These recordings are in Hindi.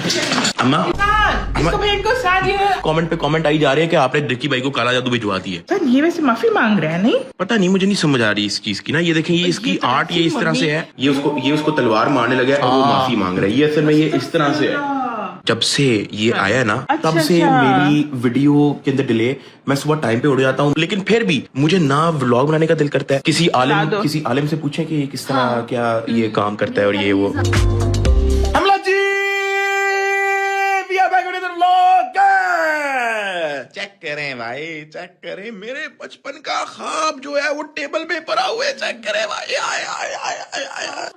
अम्मा इसको भेज को साथ ये कमेंट पे कमेंट आई जा रहे हैं कि आपने डिक्की भाई को काला जादू भिजवा दी है। सर ये वैसे माफी मांग रहा है नहीं? पता नहीं, मुझे नहीं समझ आ रही इस चीज की ना। ये देखें, ये इसकी आर्ट ये इस तरह से है, ये उसको तलवार मारने लगा है और वो माफी मांग रहा है। ये असल में ये इस तरह से है। जब से ये आया ना तब से मेरी वीडियो के अंदर डिले, मैं सुबह टाइम पे उड़ जाता हूँ, लेकिन फिर भी मुझे ना व्लॉग बनाने का दिल करता है। किसी आलिम से पूछें कि किस तरह क्या ये काम करता है और ये वो। हमला जी, चेक करें भाई, चेक करें मेरे बचपन का ख्वाब जो है वो टेबल पे पड़ा हुआ है। चेक करें भाई, आया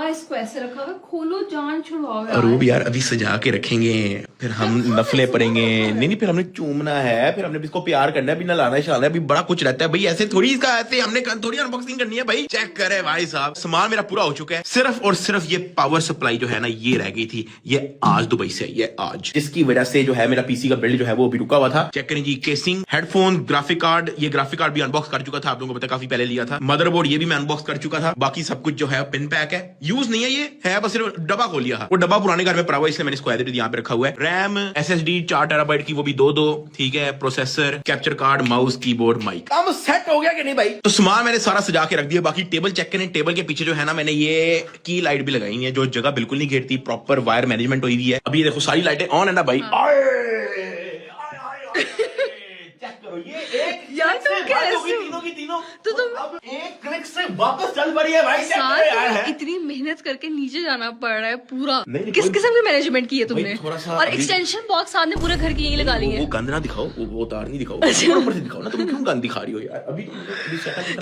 इसको ऐसे रखा हुआ, खोलो जान छुड़वाओ अरूब यार, अभी सजा के रखेंगे, फिर हम नफले पड़ेंगे। नहीं, फिर हमने चूमना है, फिर हमने इसको प्यार करना है, भी नलाना शाना है, अभी बड़ा कुछ रहता है भाई। ऐसे थोड़ी इसका ऐसे हमने थोड़ी अनबॉक्सिंग करनी है भाई। चेक करे भाई साहब, सामान मेरा पूरा हो चुका है। सिर्फ और सिर्फ ये पावर सप्लाई जो है ना ये रह गई थी, ये आज दुबई से आई है आज, जिसकी वजह से जो है मेरा पीसी का बिल्ड जो है वो भी रुका हुआ था। चेक करें जी, केसिंग, हेडफोन, ग्राफिक कार्ड, ये ग्राफिक कार्ड भी अनबॉक्स कर चुका था, आप लोगों को पता काफी पहले लिया था। मदरबोर्ड ये भी मैं अनबॉक्स कर चुका था। बाकी सब कुछ जो है पिन पैक है, यूज नहीं है, ये है बस सिर्फ डब्बा खोल लिया। वो डब्बा पुराने घर में पड़ा हुआ है, इसलिए मैंने इसको एडिट यहाँ पे रखा हुआ है। रैम, एसएसडी 4 टेराबाइट की, वो भी दो ठीक है। Processor, capture card, mouse, keyboard, mic, काम सेट हो गया कि नहीं भाई? तो सामान मैंने सारा सजा के रख दिया। बाकी टेबल चेक करें, टेबल के पीछे जो है ना मैंने ये की लाइट भी लगाई है, जो जगह बिल्कुल नहीं घेरती, प्रॉपर वायर मैनेजमेंट हुई है। अभी देखो सारी लाइटें ऑन है ना भाई। चेक करो, ये एक यार तुम कैसे तीनों की तीनों तो तुम अब एक क्लिक से वापस चल पड़ी है भाई। साथ इतनी मेहनत करके नीचे जाना पड़ रहा है पूरा। नहीं, किस किस्म की मैनेजमेंट की है तुमने? थोड़ा सा और एक्सटेंशन बॉक्स सामने पूरे घर की यही लगा ली है। वो गंद ना दिखाओ, वो तार नहीं दिखाओ, ऊपर से दिखाओ ना। तुम क्यों गंद दिखा रही हो यार? अभी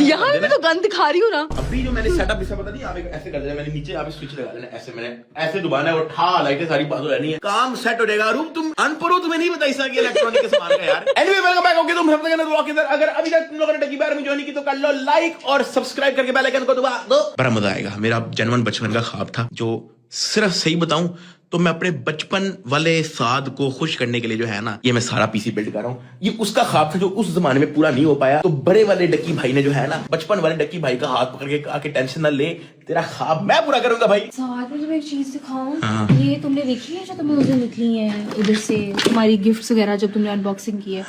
यहाँ भी तो गंद दिखा रही हूँ ना। अभी जो मैंने सेटअप इसका पता नहीं, आप ऐसे कर देना, मैंने नीचे यहाँ पे स्विच लगा देना, ऐसे मैंने ऐसे दबाना है और ठा लाइटें सारी बात हो रहनी है, काम सेट हो जाएगा। रूम तुम अनपढ़ हो, तुम्हें नहीं पता इस इलेक्ट्रॉनिक के सामान का यार। Anyway welcome back. ओके, तुम सब लोग अगर अभी तक तुम लोगों ने डकी बार में ज्वाइन की तो कर लो लाइक और सब्सक्राइब करके बेल आइकन को दबा दो। बड़ा मजा आएगा। मेरा जनवन बचपन का ख्वाब था, जो सिर्फ सही बताऊं तो मैं अपने बचपन वाले साद को खुश करने के लिए जो है ना ये मैं सारा पीसी बिल्ड कर रहा हूँ। ये उसका ख्वाब था जो उस जमाने में पूरा नहीं हो पाया। तो बड़े वाले डकी भाई ने जो है ना बचपन वाले डकी भाई का हाथ पकड़ के कहा कि टेंशन ना ले, तेरा ख्वाब मैं पूरा करूंगा भाई। साथ में तुम्हें एक चीज दिखाऊं, ये तुमने देखी है जो तुम्हें मुझे निकली है उधर से, तुम्हारी गिफ्ट्स वगैरह जब तुमने अनबॉक्सिंग की है।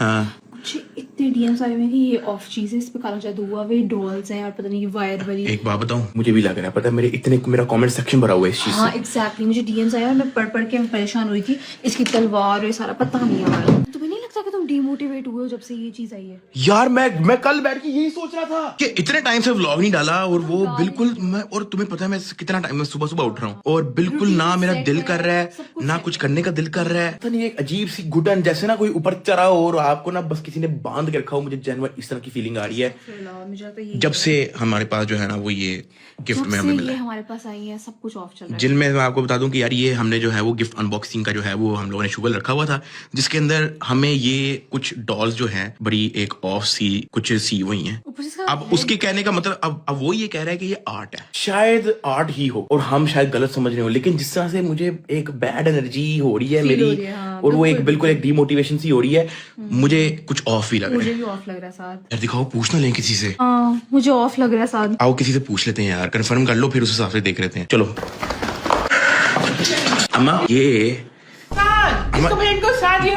कुछ इतने डीएम्स आए हुए हैं कि ये ऑफ चीज है, इस पे काला जादू हुआ, वे डॉल्स हैं और पता नहीं वायर वाली। एक बात बताऊं, मुझे भी लग रहा है पता है, मेरा कमेंट सेक्शन भरा हुआ है इस चीज से। हाँ एग्जैक्टली, मुझे डीएम्स आया और मैं पढ़ के परेशान हुई थी। इसकी तलवार ये सारा पता नहीं हमारा। तुम्हें नहीं लगता कि तुम डीमोटिवेट हुए हो जब से ये चीज आई है? यार मैं कल बैठ के यही सोच रहा था कि इतने टाइम से व्लॉग नहीं डाला और वो बिल्कुल मैं, और तुम्हें पता है मैं कितना टाइम में सुबह उठ रहा हूँ और बिल्कुल ना मेरा दिल कर रहा है ना कुछ करने का दिल कर रहा है। पता नहीं एक अजीब सी घुटन, जैसे ना कोई ऊपर चढ़ा हो और आपको ना बस किसी ने बांध के रखा हो। मुझे जनवर इस तरह की फीलिंग आ रही है जब से हमारे पास जो है ना वो ये गिफ्ट में हमें मिला है। हमारे पास आई है, सब कुछ ऑफ चल रहा है। जिनमें मैं आपको बता दूं कि यार ये हमने जो है वो गिफ्ट अनबॉक्सिंग का जो है वो हम लोगों ने शुगर रखा हुआ था, जिसके अंदर हमें ये कुछ डॉल्स जो हैं बड़ी एक ऑफ सी कुछ सी हुई हैं। अब उसके कहने का मतलब अब वो ये कह रहा है कि ये आर्ट है, शायद आर्ट ही हो और हम शायद गलत समझ रहे हो, लेकिन जिस तरह से मुझे एक बैड एनर्जी हो रही है मेरी और वो एक बिल्कुल एक डिमोटिवेशन सी हो रही है, मुझे कुछ ऑफ ही लग रहा है। मुझे भी ऑफ लग रहा है साथ। यार दिखाओ, पूछ ना लें किसी से। मुझे ऑफ लग रहा है साथ। आओ किसी से पूछ लेते हैं यार, कंफर्म कर लो, फिर उस हिसाब से देख लेते हैं। चलो अम्मा, ये इसको भेज को साथ ये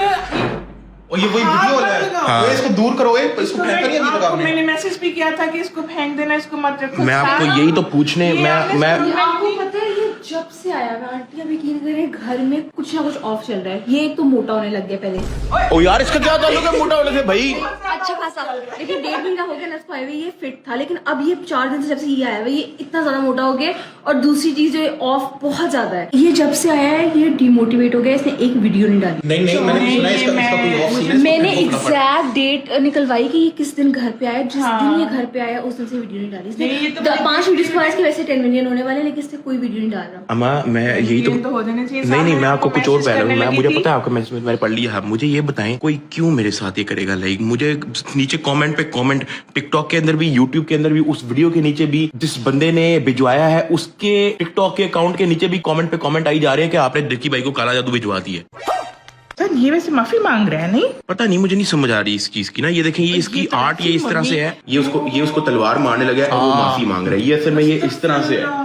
और ये वही वीडियो है, इसको दूर करो, इसको फेंक करिए। आपको मैंने मैसेज भी किया था कि इसको फेंक देना, इसको मत रखो। मैं आपको यही तो पूछने मैं आपको पता है ये जब से आया मैं आंटी अभी घर में कुछ ना कुछ ऑफ चल रहा है। ये एक तो मोटा होने लग गया पहले। ओ यार इसका क्या ताल्लुक है मोटा होने से भाई? अच्छा खासा, लेकिन 1.5 महीना हो गया ना इसको आए हुए, ये फिट था, लेकिन अब ये 4 दिन से जब से ये आया हुआ ये इतना ज्यादा मोटा हो गया। और दूसरी चीज जो ऑफ बहुत ज्यादा है, ये जब से आया है ये डिमोटिवेट हो गया, इसने एक वीडियो नहीं डाली। नहीं मैंने सुना इसका कोई ऑफ सीन है। मैंने एग्जैक्ट डेट निकलवाई कि ये किस दिन घर पे आया, जिस दिन ये घर पे आया उस दिन से वीडियो नहीं डाली इसने। 5 वीडियोस के वैसे 10 मिलियन होने वाले, लेकिन इसने कोई वीडियो नहीं डाल रहा। अम्मा मैं यही तो हो जाना चाहिए। नहीं मैं आपको कुछ और बता रहा हूँ। मैं मुझे पता है आपका मैसेज मैंने पढ़ लिया है। मुझे ये बताएं कोई क्यों मेरे साथ ये करेगा? लाइक मुझे नीचे कमेंट पे कमेंट, टिकटॉक के अंदर भी, यूट्यूब के अंदर भी, उस वीडियो के नीचे भी जिस बंदे ने भिजवाया है उसके टिकटॉक के अकाउंट के नीचे भी कमेंट पे कमेंट आई जा रहे हैं कि आपने डिक्की भाई को काला जादू भिजवा दी है। सर ये वैसे माफी मांग रहा है नहीं? पता नहीं, मुझे नहीं समझ आ रही इस चीज की ना। ये देखें, ये इसकी आर्ट ये इस तरह से है, ये उसको तलवार मारने लगा है और वो माफी मांग रहा है। ये असल में ये इस तरह से है।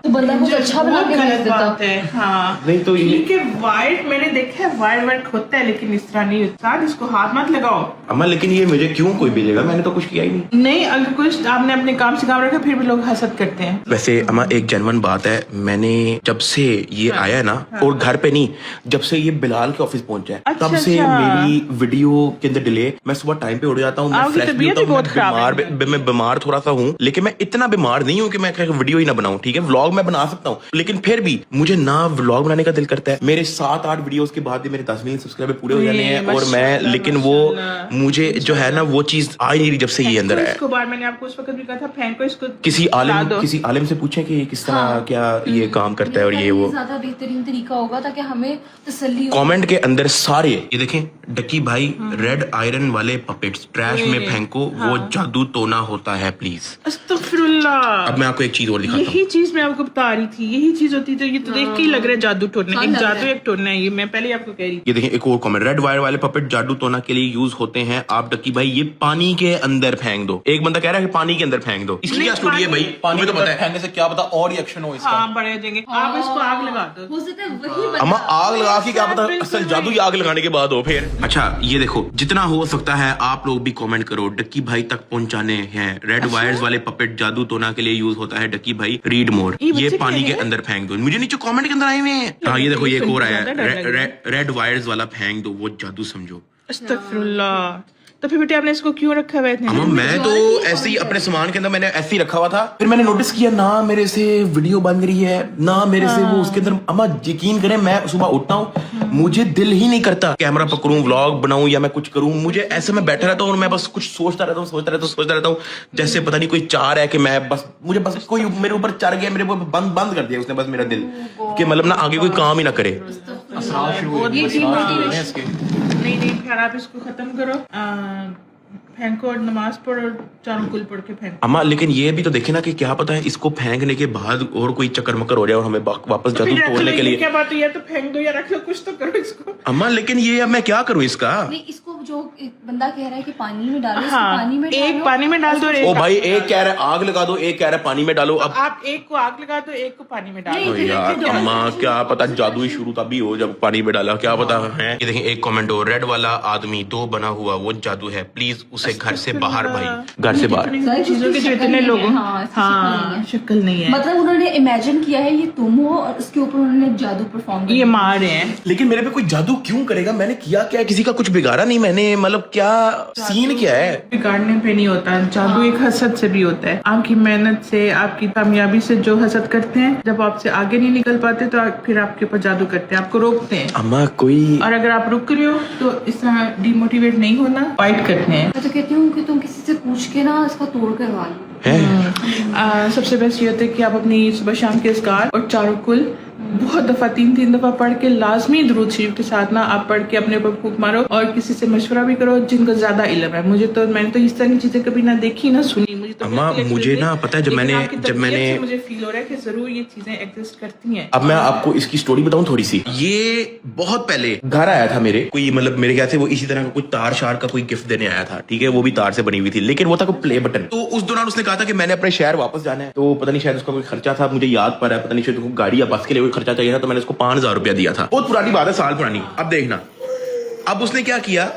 तो बंदा कुछ अच्छा बना के भेज गलत देता। बात है। हाँ नहीं तो ये ठीक है, वाइट मैंने देखा है, वाइट होता है, लेकिन इस तरह नहीं होता। इसको हाथ मत लगाओ। अम्मा लेकिन ये मुझे क्यों कोई भेजेगा, मैंने तो कुछ किया ही नहीं। नहीं, अगर कुछ आपने अपने काम से काम रखा फिर भी लोग हसद करते हैं। वैसे अम्मा एक जेन्युइन बात है, मैंने जब से ये आया ना, और घर पे नहीं, जब से ये बिलाल के ऑफिस पहुंचा है अच्छा, तब से अच्छा। मेरी वीडियो के अंदर डिले। मैं सुबह टाइम पे उठ जाता हूँ, मैं आपकी फ्रेश भी तबीयत होता ही हूँ, बहुत खराब है। मैं बीमार थोड़ा सा हूँ, लेकिन मैं इतना बीमार नहीं हूँ कि मैं वीडियो ही ना बनाऊं। ठीक है, व्लॉग मैं बना सकता हूँ, लेकिन फिर भी मुझे ना व्लॉग बनाने का दिल करता है। मेरे 7-8 वीडियोस के बाद भी मेरे 10 मिलियन सब्सक्राइबर पूरे हो जाने हैं, और मैं माशाल्लाह, लेकिन वो माशाल्लाह। मुझे जो है ना वो चीज आ ही नहीं रही जब से ये अंदर आया है। इसको बार मैंने आपको उस वक्त भी कहा था, फैन को इसको किसी ला दो। आलिम से पूछें कि किस तरह हाँ। क्या ये काम करता है और ये वो। ज्यादा बेहतरीन तरीका होगा ताकि हमें तसल्ली हो। कमेंट के अंदर सारे ये देखें, डकी भाई रेड आयरन वाले पपेट्स ट्रैश में फेंको, वो जादू टोना होता है प्लीज। अस्तगफिरुल्लाह। अब मैं आपको एक चीज और दिखाता हूँ। यही चीज मैं आपको बता रही थी, यही चीज होती थी। ये तो देख के ही लग रहा है जादू टोना, हाँ, एक लग रहा जादू है। एक टोना है। ये मैं पहले ही आपको कह रही थी। ये देखें एक और कमेंट, रेड वायर वाले पपेट जादू टोना के लिए यूज होते हैं। आप डकी भाई ये पानी के अंदर फेंक दो। एक बंदा कह रहा है कि पानी के अंदर फेंक दो। इसकी क्या स्टोरी है भाई, पानी तुम्हें तो पता है। फेंकने से क्या पता और रिएक्शन हो इसका। हाँ, बड़े देंगे। आप इसको आग लगा दो। हो सकता है वही बंदा- अम्मा आग लगा के क्या पता बिल्कुल असल जादू ही आग लगाने के बाद हो फिर। अच्छा ये देखो, जितना हो सकता है आप लोग भी कमेंट करो, डक्की भाई तक पहुंचाने हैं। रेड वायर्स वाले पपेट जादू टोना के लिए यूज होता है। डक्की भाई रीड मोर, ये ये बच्चे पानी क्या के है? अंदर फेंक दो। मुझे नीचे कमेंट के अंदर आए हुए हैं। हाँ ये देखो, ये एक और आया सुन के ज्यादा डर लग है, रेड वायर्स वाला फेंक दो, वो जादू समझो। अस्तगफिरुल्लाह। तो फिर बेटे आपने इसको क्यों रखा हुआ है इतने अम्मा दिन? मैं तो ऐसे ही अपने सामान के अंदर मैंने ऐसे ही रखा हुआ था, फिर मैंने नोटिस किया ना मेरे से वीडियो बन रही है, ना मेरे से वो उसके अंदर। अम्मा यकीन करें, मैं सुबह उठता हूँ, मुझे दिल ही नहीं करता कैमरा पकड़ूं, व्लॉग बनाऊं या मैं कुछ करूं। मुझे ऐसे में बैठा रहता हूँ और मैं बस कुछ सोचता रहता हूँ जैसे पता नहीं कोई चार है कि मैं बस, मुझे बस कोई मेरे ऊपर चढ़ गया, मेरे ऊपर बंद कर दिया उसने बस मेरा दिल, कि मतलब ना आगे कोई काम ही ना करे। असरार शुरू हुए, ये असरार शुरू हुए चीज- हैं इसके। नहीं, फिर आप इसको खत्म करो, फेंको और नमाज पढ़ो और चारों कुल पढ़ के फेंको। अम्मा लेकिन ये भी तो देखे ना कि क्या पता है इसको फेंकने के बाद और कोई चक्कर मकर हो जाए और हमें वापस जादू फिर रख लो, तोड़ने के ये लिए। क्या बात है, या तो फेंक दो या रख लो, कुछ तो करो इसको। अम्मा लेकिन ये अब मैं क्या करूं इसका। नहीं, इसको जो एक बंदा कह रहा है कि पानी में डालो, इसको हाँ, पानी में एक डालो। पानी में डाल दो और ओ एक भाई, एक कह रहा है आग लगा दो, एक कह रहा है पानी में डालो। अब आप एक को आग लगा दो, एक को पानी में डाल नहीं, दो। नहीं, यार अम्मा क्या पता जादू ही शुरू तभी हो जब पानी में डाला, क्या पता है। ये देखें एक कमेंट हो, रेड वाला आदमी 2 बना हुआ वो जादू है, प्लीज उसे घर से बाहर भाई, घर से बाहर। इन चीजों के जो शक्ल इतने नहीं लोगों, है, हाँ, इसकी शक्ल नहीं है। शक्ल नहीं है। मतलब उन्होंने इमेजिन किया है ये तुम हो और उसके ऊपर उन्होंने जादू परफॉर्म ये मार रहे हैं। लेकिन मेरे पे कोई जादू क्यों करेगा, मैंने किया क्या, किसी का कुछ बिगाड़ा नहीं मैंने, मतलब क्या सीन क्या है। बिगाड़ने पे नहीं होता, जादू एक हसद से भी होता है। आपकी मेहनत से, आपकी कामयाबी से जो हसद करते हैं, जब आपसे आगे नहीं निकल पाते तो फिर आपके ऊपर जादू करते हैं, आपको रोकते हैं। अम्मा कोई और अगर आप रुक रहे हो तो इस तरह डिमोटिवेट नहीं होना, फाइट करते हैं। मैं तो कहती हूँ कि तुम किसी से पूछ के ना इसका तोड़ करवा लो। है। सबसे बेस्ट ये होता है कि आप अपनी सुबह शाम के अस्कार और चारों कुल बहुत दफा 3-3 दफा पढ़ के लाजमी दुरूद शरीफ के साथ ना आप पढ़ के अपने ऊपर फूंक मारो और किसी से मशवरा भी करो जिनको ज्यादा इल्म है। मैंने तो इस तरह की चीजें कभी ना देखी ना सुनी। मुझे तो अम्मा, बिल्कुल मुझे एक्सपीरियंस ना नहीं, पता है जब लेकिन मैंने- आपकी जब तबीयत मैंने- से मुझे फील हो रहा है कि जरूर ये चीजें एग्जिस्ट करती हैं। अब मैं आपको इसकी स्टोरी बताऊं थोड़ी सी। ये बहुत पहले घर आया था मेरे कोई, मतलब मेरे ख्याल से वो इसी तरह का कुछ तार शार का कोई गिफ्ट देने आया था, ठीक है, वो भी तार से बनी हुई थी, लेकिन वो था कोई प्ले बटन। तो उस दौरान उसने कहा था कि मैंने अपने शहर वापस जाना है, तो पता नहीं शायद उसका कोई खर्चा था, मुझे याद पड़ा है, पता नहीं शायद उसको गाड़ी या बस के लिए कोई खर्चा चाहिए था, तो मैंने उसको 5000 रुपया दिया था। बहुत पुरानी बात है, साल पुरानी। अब देखना, अब उसने क्या किया,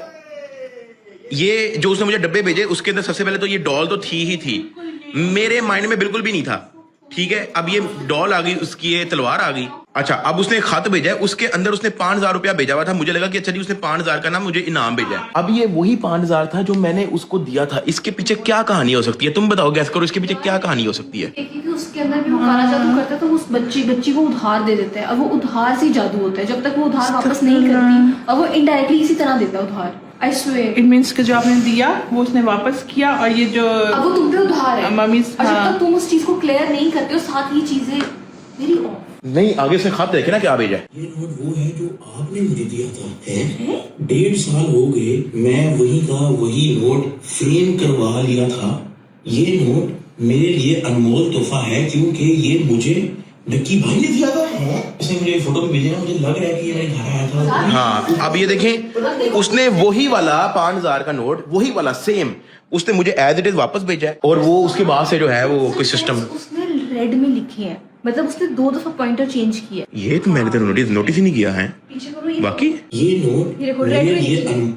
ये जो उसने मुझे डब्बे भेजे उसके अंदर सबसे पहले तो ये डॉल तो थी ही थी, मेरे माइंड में बिल्कुल भी नहीं था, ठीक है। अब ये डॉल आ गई, उसकी ये तलवार आ गई। अच्छा, अब उसने खत भेजा है, उसके अंदर उसने 5000 रुपया भेजा हुआ था। मुझे लगा कि अच्छा जी उसने 5000 का ना मुझे इनाम भेजा है। अब ये वही 5000 था जो मैंने उसको दिया था। इसके पीछे क्या कहानी हो सकती है, तुम बताओ, गैस करो, इसके पीछे क्या कहानी हो सकती है। क्योंकि उसके अंदर भी वो काला जादू करता है तो उस बच्ची को उधार दे देता है और वो उधार से ही जादू होता है। जब तक वो उधार वापस नहीं करती और वो इनडायरेक्टली इसी तरह देता है उधार। I swear. इट मीन्स कि जो आपने दिया वो उसने वापस किया और ये जो अब वो तुम पे उधार है मम्मी, और जब तक तुम उस चीज को क्लियर नहीं करते हो साथ ही चीजें वेरी ऑफ। नहीं, आगे से खत देखे ना क्या भेजा है। ये नोट वो है जो आपने मुझे दिया था। है 1.5 साल हो गए, मैं वही का वही नोट फ्रेम करवा लिया था। ये नोट मेरे लिए अनमोल तोहफा है क्योंकि ये मुझे डक्की भाई ने दिया था। इसने मुझे फोटो भी भेजे ना, मुझे लग रहा है कि ये मेरे घर आया था। हाँ, अब ये देखें, उसने वही वाला 5000 का नोट, वही वाला सेम उसने मुझे एज इट इज वापस भेजा है। और वो उसके बाद से जो है वो कोई सिस्टम उसने रेड में लिखे हैं, मतलब उसने 2 दफा पॉइंटर चेंज किया। ये तो मैंने तो नोटिस ही नहीं किया है पीछे करो ये। बाकी। ये नोट ये देखो, मेरे रेड में लिए लिखी है।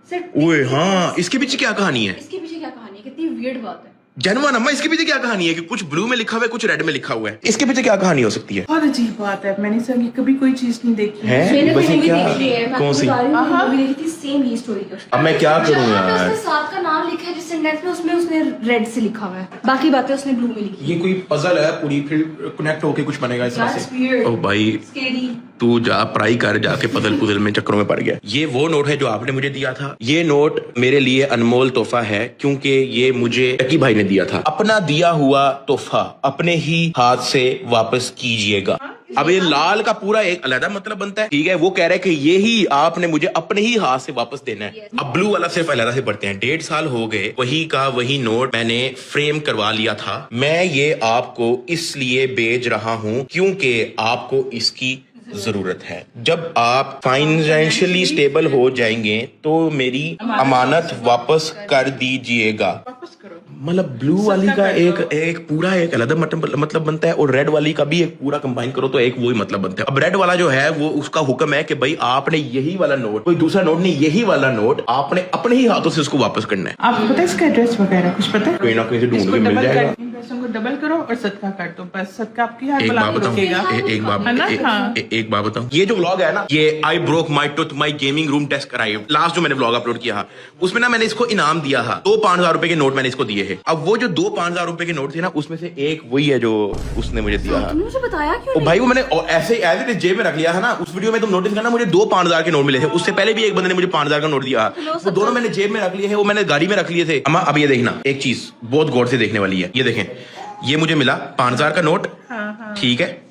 सिर्फ ओए हाँ, इसके पीछे क्या कहानी है? इसके पीछे क्या कहानी है? कितनी वियर्ड बात है। जनवन अम्मा, इसके पीछे क्या कहानी है कि कुछ ब्लू में लिखा हुआ है, कुछ रेड में लिखा हुआ है? इसके पीछे क्या कहानी हो सकती है? बहुत अजीब बात है, मैंने सर कभी कोई चीज नहीं देखी है मैंने वैसे मूवी क्या? देखी है, मैं कौन सी? मूवी देखी थी, सेम ही स्टोरी है। अब मैं क्या करूं जहाँ पे यार? उसने साथ का नाम लिखा है जिस सेंटेंस में, उसमें उसने रेड से लिखा हुआ है, बाकी बातें उसने ब्लू में लिखी। ये कोई पजल है पूरी, फिर कनेक्ट होके कुछ बनेगा इसमें That's से। weird. ओ भाई, Scary. तू जा पढ़ाई कर, जाके पजल पुजल में चक्करों में पड़ गया। ये वो नोट है जो आपने मुझे दिया था। ये नोट मेरे लिए अनमोल तोहफा है, क्योंकि ये मुझे टकी भाई ने दिया था। अपना दिया हुआ तोहफा अपने ही हाथ से वापस कीजिएगा। अब ये लाल का पूरा एक अलग मतलब बनता है, ठीक है? वो कह रहे हैं कि ये ही आपने मुझे अपने ही हाथ से वापस देना है। अब ब्लू वाला सिर्फ अलग से पढ़ते हैं। 1.5 साल हो गए, वही का वही नोट मैंने फ्रेम करवा लिया था। मैं ये आपको इसलिए भेज रहा हूँ क्योंकि आपको इसकी जरूरत है। जब आप फाइनेंशियली स्टेबल हो जाएंगे तो मेरी अमानत वापस कर दीजिएगा। वापस करो। मतलब ब्लू वाली का एक पूरा एक अलग मतलब बनता है, और रेड वाली का भी एक पूरा कंबाइन करो तो एक वही मतलब बनता है। अब रेड वाला जो है वो उसका हुक्म है कि भाई आपने यही वाला नोट, कोई दूसरा नोट नहीं, यही वाला नोट आपने अपने ही हाथों से उसको वापस करना है। आपको पता है इसका एड्रेस वगैरह कुछ पता है? कहीं ना कहीं से ढूंढ इसको के मिल डबल जाएगा। कर, इन पैसों को डबल करो और सदका कर दो, बस सदका आपकी हाथ एक बुला बात के बताऊं, रोकेगा। एक बात, है ना? हाँ। एक बात बताऊं, ये जो व्लॉग है ना, ये I broke my tooth my gaming room desk arrived, last जो मैंने व्लॉग अपलोड किया था, उसमें ना मैंने इसको इनाम दिया था। 2 5,000 रुपए के नोट मैंने इसको दिए हैं। अब वो जो 2 5,000 रुपए के नोट थे ना, उसमें से एक वही है जो उसने मुझे दिया था। तुमने मुझे बताया क्यों ओ नहीं? भाई, वो मैंने ऐसे एज इट जेब में रख लिया था ना। उस वीडियो में तुम नोटिस करना, मुझे 2 5,000 के नोट मिले थे। उससे पहले भी एक बंदे ने मुझे 5,000 का नोट दिया। वो दोनों मैंने जेब में रख लिए हैं, वो मैंने गाड़ी में रख लिए थे। अम्मा अब ये देखना, एक चीज बहुत गौर से देखने वाली है। ये देखें, ये मुझे मिला 5,000 का नोट, हाँ। ठीक है?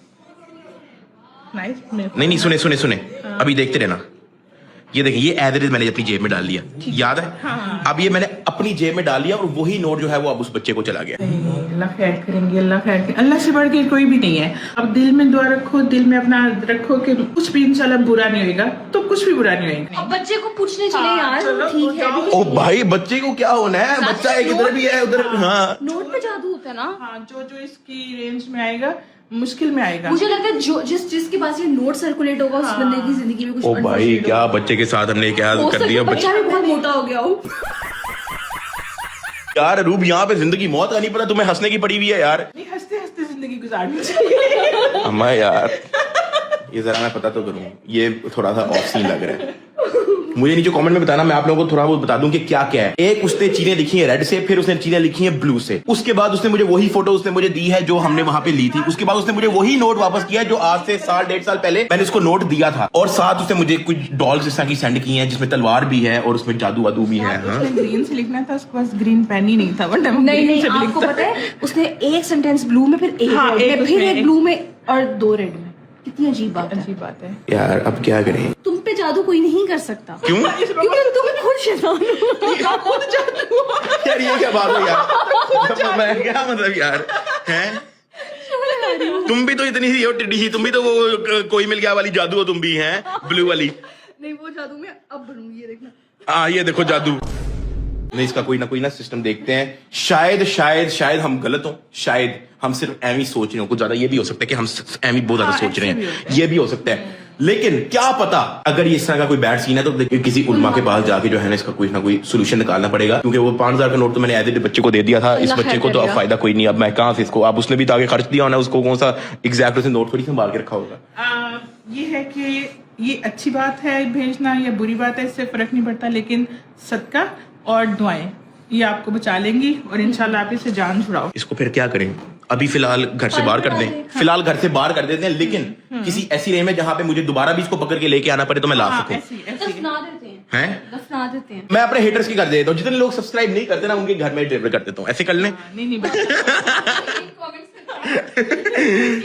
नाइस। नहीं, सुने अभी देखते रहना। ये देखिए, ये एज इट इज मैंने अपनी जेब में डाल लिया, याद है? हाँ। अब ये मैंने अपनी जेब में डाल लिया और वही नोट जो है वो अब उस बच्चे को चला गया। अल्लाह खैर करेंगे, अल्लाह खैर करेंगे। अल्लाह से बढ़ के कोई भी नहीं है। अब दिल में दुआ रखो, दिल में अपना रखो कि कुछ भी इंशाल्लाह बुरा नहीं होएगा, तो कुछ भी बुरा नहीं होएगा। अब बच्चे को पूछने चले हाँ, यार, चलो, ठीक है। जाओ। ओ भाई, बच्चे को क्या होना है? बच्चा एक इधर भी है उधर। हाँ, नोट पे जादू होता है ना। हाँ, जो इसकी रेंज में आएगा, मुश्किल में आएगा। मुझे लगता है जो जिसके पास ये नोट सर्कुलेट होगा उस बंदे की जिंदगी में कुछ ओ भाई, unfortunate क्या होगा। बच्चे के साथ हमने क्या हो कर सकता दिया? है बच्चा भी बहुत मोटा हो गया हो। यार रूब, यहाँ पे जिंदगी मौत का नहीं पता, तुम्हें हंसने की पड़ी हुई है यार। नहीं, हंसते हंसते जिंदगी गुजारनी चाहिए। अम्मा यार, ये जरा मैं पता तो करूं, ये थोड़ा सा ऑफ सीन लग रहा है। मुझे नीचे कमेंट में बताना, मैं आप लोगों को थोड़ा बहुत बता दूं कि क्या क्या है। एक उसने चीजें लिखी है रेड से, फिर उसने चीजें लिखी है ब्लू से। उसके बाद उसने मुझे वही फोटो उसने मुझे दी है जो हमने वहां पे ली थी। उसके बाद उसने मुझे वही नोट वापस किया जो आज से 1.5 साल पहले मैंने उसको नोट दिया था। और साथ उसने मुझे कुछ डॉल्स इस तरह की सेंड की है जिसमें तलवार भी है और उसमें जादू वादू भी है। हाँ? उसने ग्रीन से लिखना था, उसके पास ग्रीन पेन ही नहीं था, वरना वो नहीं green नहीं, से भी आपको लिखता। पता है उसने एक सेंटेंस ब्लू में, फिर एक हाँ, रेड एक में, फिर उसमें एक ब्लू में और 2 रेड में। कितनी अजीब बात है। अजीब बात है। यार अब क्या करें? तुम पे जादू कोई नहीं कर सकता। क्यों? क्योंकि तुम खुद शैतान हो। यार ये क्या बात है यार? मैं क्या मतलब यार, हैं? तुम भी तो इतनी सी हो टिड्डी सी, तुम भी तो वो कोई मिल गया वाली जादू हो तुम भी, हैं? ब्लू वाली। नहीं, वो जादू में अब बनूंगी, ये देखना। ये देखो जादू। नहीं, इसका कोई ना सिस्टम देखते हैं। शायद हम गलत हो, शायद हम सिर्फ एमी सोच रहे हो। कुछ ज्यादा ये भी हो सकता है कि हम एमी बहुत ज्यादा सोच रहे हैं, ये भी हो सकता है। लेकिन क्या पता, अगर ये इस तरह का कोई बैड सीन है तो देखिए किसी उलमा के पास जाके जो है ना इसका कोई ना कोई सोल्यूशन निकालना पड़ेगा। क्योंकि वो 5,000 का नोट तो मैंने एज बच्चे को दे दिया था, इस बच्चे को तो अब फायदा कोई नहीं। अब मैं कहाँ से इसको, अब उसने भी तो आगे खर्च दिया होना, उसको कौन सा एग्जैक्ट उसने नोट थोड़ी संभाल के रखा होगा। ये है कि ये अच्छी बात है भेजना या बुरी बात है, इससे फर्क नहीं पड़ता। लेकिन सदका और दुआएं ये आपको बचा लेंगी और इंशाल्लाह आप इससे जान छुड़ाओ। इसको फिर क्या करें? अभी फिलहाल घर से बाहर कर दें, फिलहाल घर से बाहर कर देते हैं। लेकिन किसी ऐसी रेंज में जहाँ पे मुझे दोबारा भी इसको पकड़ के लेके आना पड़े तो मैं ला सकूं। दफना देते हैं, हैं? दफना देते हैं। मैं अपने हेटर्स की कर देता हूँ, जितने लोग सब्सक्राइब नहीं करते ना उनके घर में डिलीवर कर देता हूँ। ऐसे कर लें? नहीं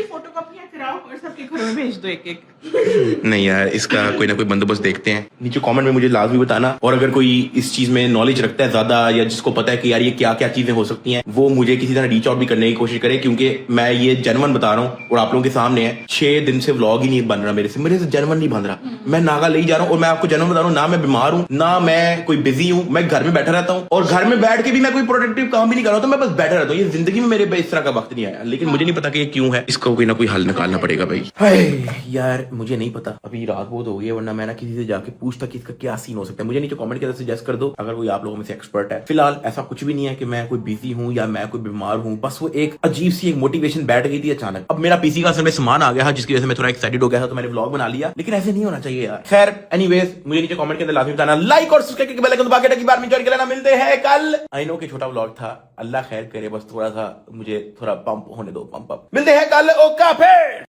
फोटो कॉपियां कराओ और सबके घरों में भेज दो एक एक। नहीं यार, इसका कोई ना कोई बंदोबस्त देखते हैं। नीचे कमेंट में मुझे लाजमी बताना, और अगर कोई इस चीज में नॉलेज रखता है ज्यादा, या जिसको पता है कि यार ये क्या क्या चीजें हो सकती हैं, वो मुझे किसी तरह रीच आउट भी करने की कोशिश करे, क्योंकि मैं ये जेन्युइन बता रहा हूँ और आप लोगों के सामने है। 6 दिन से व्लॉग ही नहीं बन रहा मेरे से जेन्युइन नहीं बन रहा। मैं नागा ले जा रहा हूँ, और मैं आपको जेन्युइन बता रहा हूँ, ना मैं बीमार हूँ, ना मैं कोई बिजी हूँ, मैं घर में बैठा रहता हूँ, और घर में बैठ के भी मैं कोई प्रोडक्टिव काम भी नहीं कर रहा हूँ, तो मैं बस बैठा रहता हूँ। ये जिंदगी में मेरे पे इस तरह का वक्त नहीं आया, लेकिन मुझे नहीं पता कि ये क्यों है। इसका कोई ना कोई हल निकालना पड़ेगा भाई। हाय यार, मुझे नहीं पता, अभी रात बहुत हो गई है, वरना मैं ना किसी से जाके पूछता कि इसका क्या सीन हो सकता है। मुझे नीचे कमेंट के अंदर सजेस्ट कर दो अगर कोई आप लोगों में से एक्सपर्ट है। फिलहाल ऐसा कुछ भी नहीं है कि मैं कोई बिजी हूँ या मैं कोई बीमार हूँ, बस वो एक अजीब सी एक मोटिवेशन बैठ गई थी अचानक। अब मेरा पीसी का असल में सामान आ गया है, जिसकी वजह से मैं थोड़ा एक्साइटेड हो गया था, तो मैंने व्लॉग बना लिया, लेकिन ऐसे नहीं होना चाहिए यार। खैर एनीवेज, मुझे नीचे कमेंट के अंदर लाजमी बताना, लाइक और सब्सक्राइब करके बेल आइकन दबा के टकी बार में ज्वाइन कर लेना। मिलते हैं कल। आई नो कि छोटा व्लॉग था, अल्लाह खैर करे, बस थोड़ा सा मुझे थोड़ा पंप होने दो, पंप अप। मिलते हैं कल, ओका फिर।